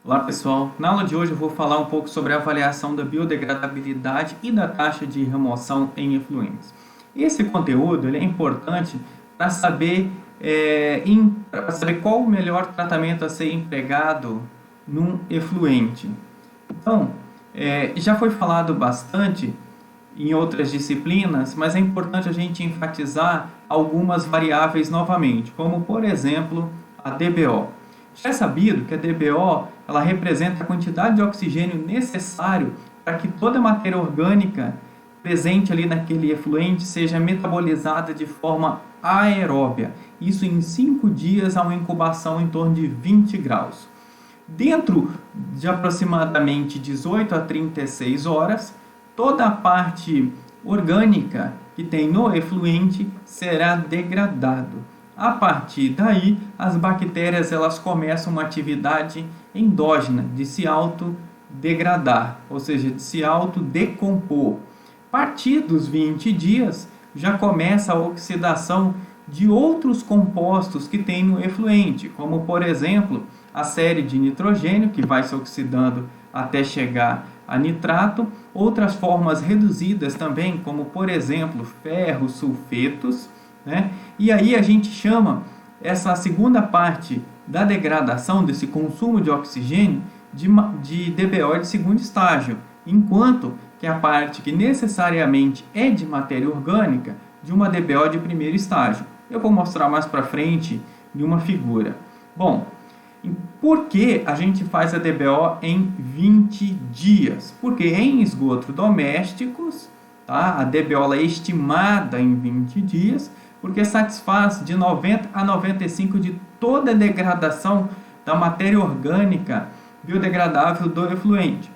Olá pessoal, na aula de hoje eu vou falar um pouco sobre a avaliação da biodegradabilidade e da taxa de remoção em efluentes. Esse conteúdo ele é importante para saber, qual o melhor tratamento a ser empregado num efluente. Então, já foi falado bastante em outras disciplinas, mas é importante a gente enfatizar algumas variáveis novamente, como por exemplo a DBO. Já é sabido que a DBO ela representa a quantidade de oxigênio necessário para que toda a matéria orgânica presente ali naquele efluente seja metabolizada de forma aeróbia. Isso em 5 dias a uma incubação em torno de 20 graus. Dentro de aproximadamente 18 a 36 horas, toda a parte orgânica que tem no efluente será degradado. A partir daí, as bactérias elas começam uma atividade endógena de se autodegradar, ou seja, de se autodecompor. A partir dos 20 dias, já começa a oxidação de outros compostos que tem no efluente, como por exemplo, a série de nitrogênio, que vai se oxidando até chegar a nitrato, outras formas reduzidas também, como por exemplo, ferro, sulfetos, né? E aí a gente chama essa segunda parte da degradação, desse consumo de oxigênio, de DBO de segundo estágio, enquanto que a parte que necessariamente é de matéria orgânica, de uma DBO de primeiro estágio. Eu vou mostrar mais para frente em uma figura. Bom, por que a gente faz a DBO em 20 dias? Porque em esgotos domésticos, tá, a DBO é estimada em 20 dias, porque satisfaz de 90 a 95% de toda a degradação da matéria orgânica biodegradável do efluente.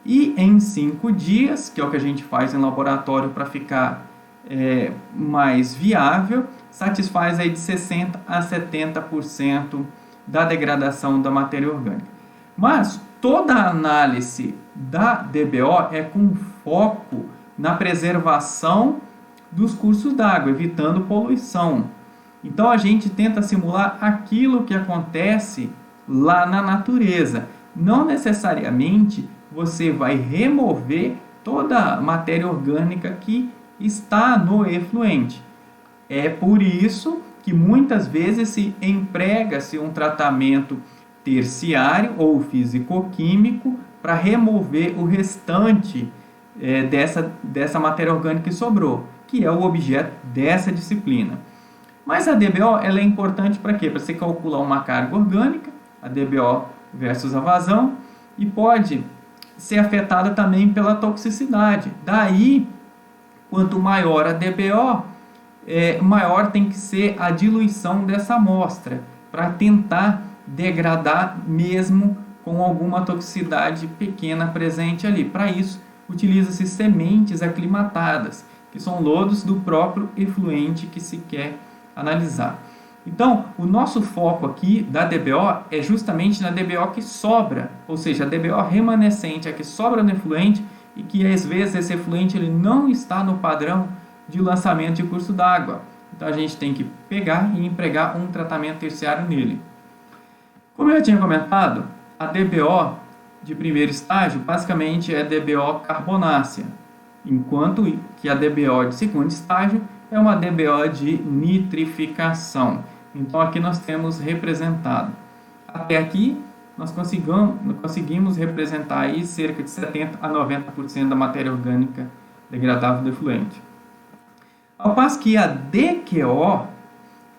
E em 5 dias, que é o que a gente faz em laboratório para ficar mais viável, satisfaz aí de 60 a 70% da degradação da matéria orgânica. Mas toda a análise da DBO é com foco na preservação dos cursos d'água, evitando poluição. Então a gente tenta simular aquilo que acontece lá na natureza. Não necessariamente você vai remover toda a matéria orgânica que está no efluente. É por isso que muitas vezes se emprega-se um tratamento terciário ou físico-químico para remover o restante dessa matéria orgânica que sobrou, que é o objeto dessa disciplina. Mas a DBO ela é importante para quê? Para você calcular uma carga orgânica, a DBO versus a vazão, e pode ser afetada também pela toxicidade. Daí, quanto maior a DBO, maior tem que ser a diluição dessa amostra, para tentar degradar mesmo com alguma toxicidade pequena presente ali. Para isso, utiliza-se sementes aclimatadas, que são lodos do próprio efluente que se quer analisar. Então, o nosso foco aqui da DBO é justamente na DBO que sobra, ou seja, a DBO remanescente, a que sobra no efluente e que às vezes esse efluente ele não está no padrão de lançamento de curso d'água. Então, a gente tem que pegar e empregar um tratamento terciário nele. Como eu já tinha comentado, a DBO de primeiro estágio basicamente é DBO carbonácea, enquanto que a DBO de segundo estágio é uma DBO de nitrificação. Então aqui nós temos representado. Até aqui nós conseguimos representar aí cerca de 70 a 90% da matéria orgânica degradável do efluente. Ao passo que a DQO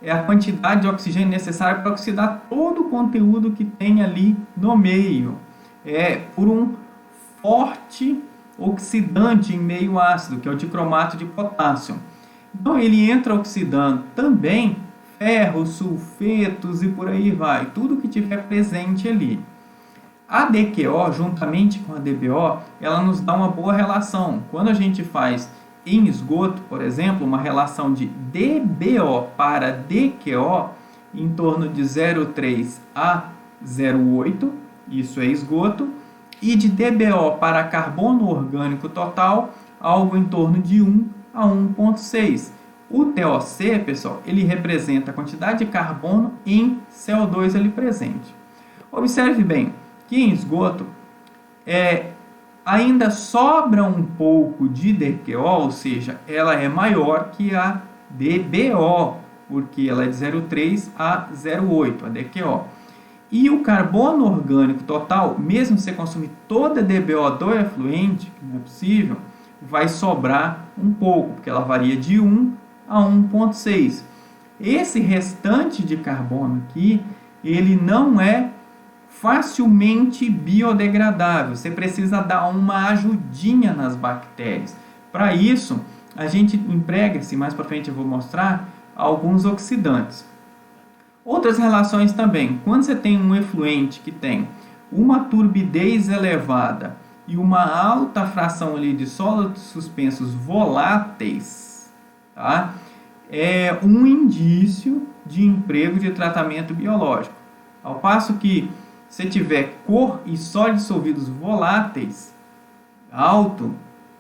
é a quantidade de oxigênio necessária para oxidar todo o conteúdo que tem ali no meio. Por um forte oxidante em meio ácido, que é o dicromato de potássio. Então ele entra oxidando também ferro, sulfetos e por aí vai, tudo que tiver presente ali. A DQO, juntamente com a DBO, ela nos dá uma boa relação. Quando a gente faz em esgoto, por exemplo, uma relação de DBO para DQO em torno de 0,3 a 0,8, isso é esgoto, e de DBO para carbono orgânico total, algo em torno de 1 a 1,6. O TOC, pessoal, ele representa a quantidade de carbono em CO2 ali presente. Observe bem, que em esgoto ainda sobra um pouco de DQO, ou seja, ela é maior que a DBO, porque ela é de 0,3 a 0,8, a DQO. E o carbono orgânico total, mesmo se você consumir toda a DBO do efluente, que não é possível, vai sobrar um pouco, porque ela varia de 1 a 1,6. Esse restante de carbono aqui, ele não é facilmente biodegradável. Você precisa dar uma ajudinha nas bactérias. Para isso, a gente emprega-se, mais para frente eu vou mostrar, alguns oxidantes. Outras relações também. Quando você tem um efluente que tem uma turbidez elevada e uma alta fração ali de sólidos suspensos voláteis, tá? É um indício de emprego de tratamento biológico. Ao passo que se tiver cor e sólidos dissolvidos voláteis alto,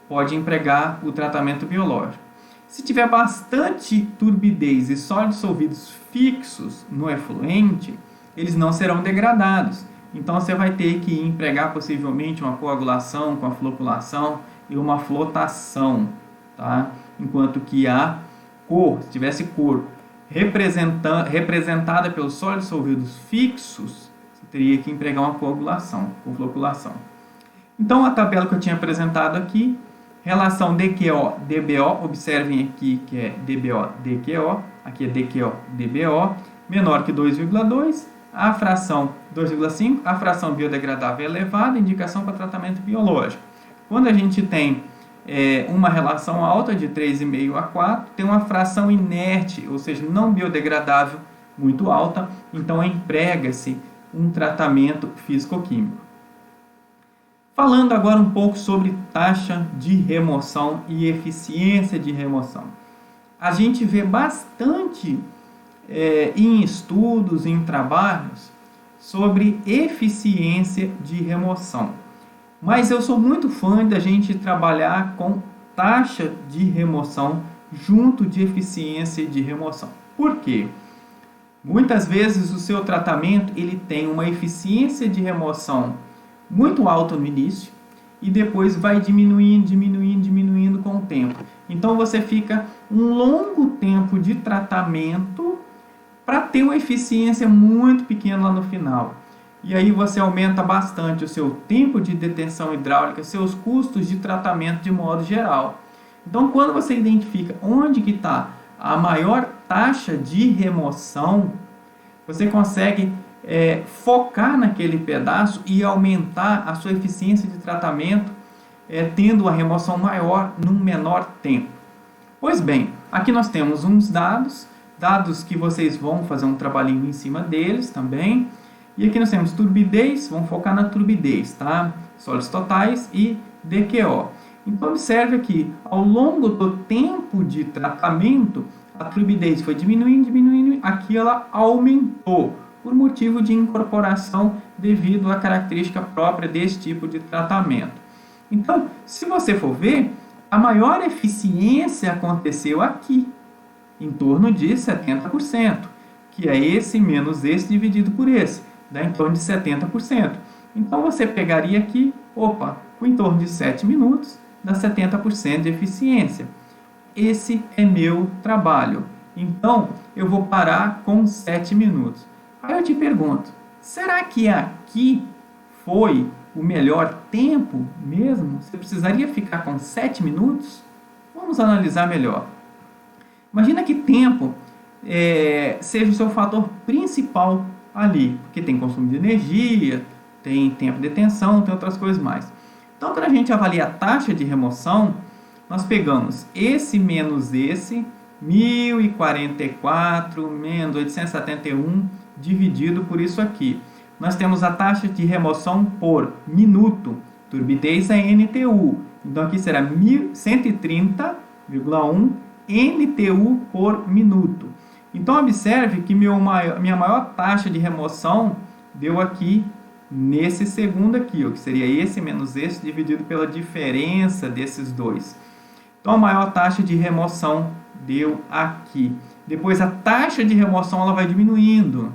pode empregar o tratamento biológico. Se tiver bastante turbidez e sólidos dissolvidos fixos no efluente, eles não serão degradados. Então você vai ter que empregar possivelmente uma coagulação com a floculação e uma flotação, tá? Enquanto que a cor, se tivesse cor representada pelos sólidos dissolvidos fixos, você teria que empregar uma coagulação com floculação. Então a tabela que eu tinha apresentado aqui, relação DQO, DBO, observem aqui que é DBO, DQO, aqui é DQO, DBO, menor que 2,2, a fração 2,5, a fração biodegradável é elevada, indicação para tratamento biológico. Quando a gente tem uma relação alta de 3,5 a 4, tem uma fração inerte, ou seja, não biodegradável, muito alta, então emprega-se um tratamento físico-químico. Falando agora um pouco sobre taxa de remoção e eficiência de remoção. A gente vê bastante em estudos, em trabalhos, sobre eficiência de remoção. Mas eu sou muito fã da gente trabalhar com taxa de remoção junto de eficiência de remoção. Por quê? Muitas vezes o seu tratamento ele tem uma eficiência de remoção muito alta no início e depois vai diminuindo com o tempo. Então você fica um longo tempo de tratamento para ter uma eficiência muito pequena lá no final. E aí você aumenta bastante o seu tempo de detenção hidráulica, seus custos de tratamento de modo geral. Então quando você identifica onde que está a maior taxa de remoção, você consegue focar naquele pedaço e aumentar a sua eficiência de tratamento, tendo a remoção maior num menor tempo. Pois bem, aqui nós temos uns dados que vocês vão fazer um trabalhinho em cima deles também. E aqui nós temos turbidez, vamos focar na turbidez, tá? Sólidos totais e DQO. Então observe aqui, ao longo do tempo de tratamento, a turbidez foi diminuindo, aqui ela aumentou, por motivo de incorporação devido à característica própria desse tipo de tratamento. Então, se você for ver, a maior eficiência aconteceu aqui, em torno de 70%, que é esse menos esse dividido por esse, dá em torno de 70%. Então, você pegaria aqui, com em torno de 7 minutos, dá 70% de eficiência. Esse é meu trabalho. Então, eu vou parar com 7 minutos. Aí eu te pergunto, será que aqui foi o melhor tempo mesmo? Você precisaria ficar com 7 minutos? Vamos analisar melhor. Imagina que tempo seja o seu fator principal ali, porque tem consumo de energia, tem tempo de detenção, tem outras coisas mais. Então, quando a gente avalia a taxa de remoção, nós pegamos esse menos esse, 1044 menos 871, dividido por isso aqui. Nós temos a taxa de remoção por minuto, turbidez é NTU. Então aqui será 130,1 NTU por minuto. Então observe que minha maior taxa de remoção deu aqui nesse segundo aqui, que seria esse menos esse dividido pela diferença desses dois. Então a maior taxa de remoção deu aqui. Depois a taxa de remoção ela vai diminuindo,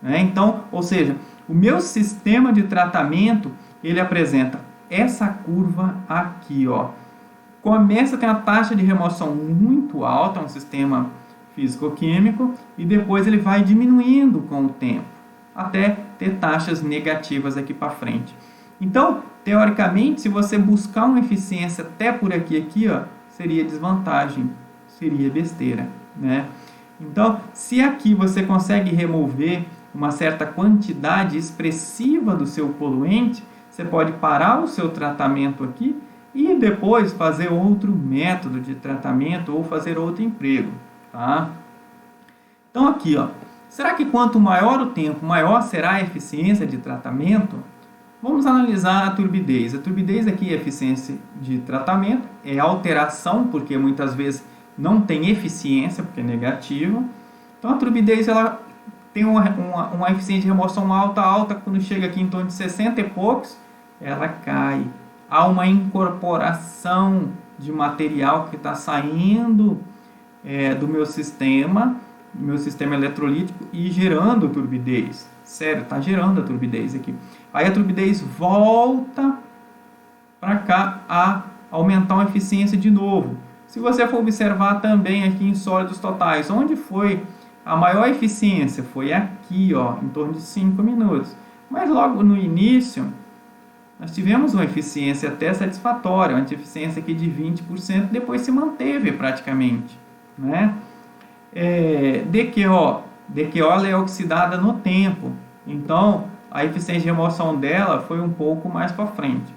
né? Então, ou seja, O meu sistema de tratamento, ele apresenta essa curva aqui, ó. Começa a ter uma taxa de remoção muito alta, um sistema físico-químico, e depois ele vai diminuindo com o tempo, até ter taxas negativas aqui para frente. Então, teoricamente, se você buscar uma eficiência até por aqui, ó, seria desvantagem, seria besteira, né? Então, se aqui você consegue remover uma certa quantidade expressiva do seu poluente, você pode parar o seu tratamento aqui e depois fazer outro método de tratamento ou fazer outro emprego, tá? Então aqui, ó, será que quanto maior o tempo, maior será a eficiência de tratamento? Vamos analisar a turbidez. A turbidez aqui é eficiência de tratamento, é alteração, porque muitas vezes não tem eficiência, porque é negativa. Então a turbidez ela tem uma eficiência de remoção alta, quando chega aqui em torno de 60 e poucos, ela cai. Há uma incorporação de material que está saindo do meu sistema eletrolítico e gerando turbidez. Sério, está gerando a turbidez aqui. Aí a turbidez volta para cá a aumentar a eficiência de novo. Se você for observar também aqui em sólidos totais, onde foi a maior eficiência? Foi aqui, ó, em torno de 5 minutos. Mas logo no início, nós tivemos uma eficiência até satisfatória, uma eficiência aqui de 20%, depois se manteve praticamente, né? DQO ela é oxidada no tempo, então a eficiência de remoção dela foi um pouco mais para frente.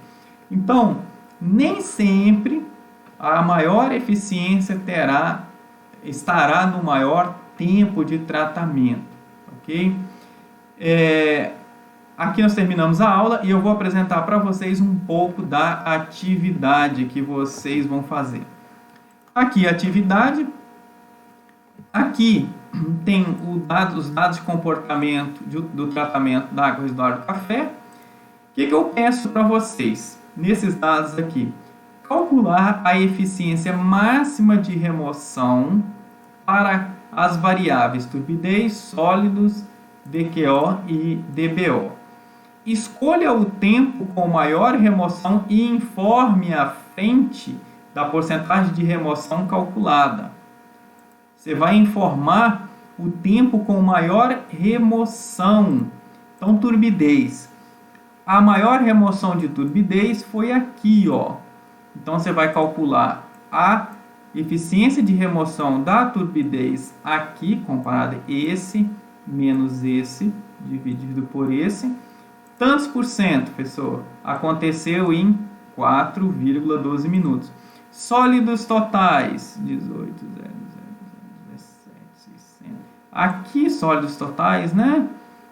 Então, nem sempre a maior eficiência estará no maior tempo de tratamento, ok? Aqui nós terminamos a aula e eu vou apresentar para vocês um pouco da atividade que vocês vão fazer. Aqui a atividade, aqui tem os dados de comportamento do tratamento da água residual do café. O que eu peço para vocês nesses dados aqui? Calcular a eficiência máxima de remoção para as variáveis turbidez, sólidos, DQO e DBO. Escolha o tempo com maior remoção e informe à frente da porcentagem de remoção calculada. Você vai informar o tempo com maior remoção. Então, turbidez. A maior remoção de turbidez foi aqui, ó. Então, você vai calcular a eficiência de remoção da turbidez aqui, comparado esse menos esse, dividido por esse. Tantos por cento, professor, aconteceu em 4,12 minutos. Sólidos totais, 18,000,017,600. Aqui, sólidos totais, né?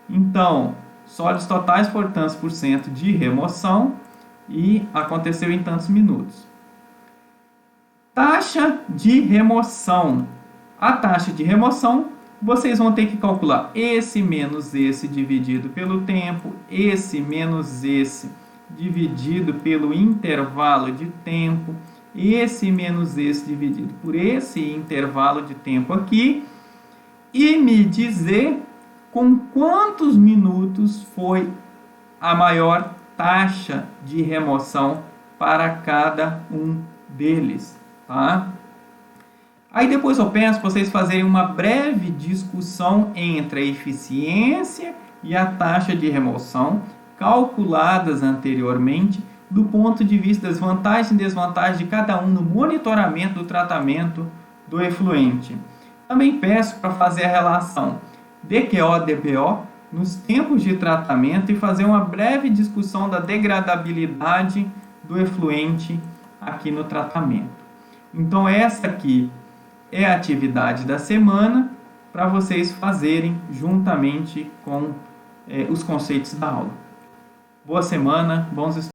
Então, sólidos totais foram tantos por cento de remoção e aconteceu em tantos minutos. Taxa de remoção. A taxa de remoção, vocês vão ter que calcular esse menos esse dividido pelo tempo, esse menos esse dividido pelo intervalo de tempo, esse menos esse dividido por esse intervalo de tempo aqui, e me dizer com quantos minutos foi a maior taxa de remoção para cada um deles, tá? Aí depois eu peço para vocês fazerem uma breve discussão entre a eficiência e a taxa de remoção calculadas anteriormente do ponto de vista das vantagens e desvantagens de cada um no monitoramento do tratamento do efluente. Também peço para fazer a relação DQO-DBO nos tempos de tratamento e fazer uma breve discussão da degradabilidade do efluente aqui no tratamento. Então essa aqui é a atividade da semana para vocês fazerem juntamente com os conceitos da aula. Boa semana, bons estudos.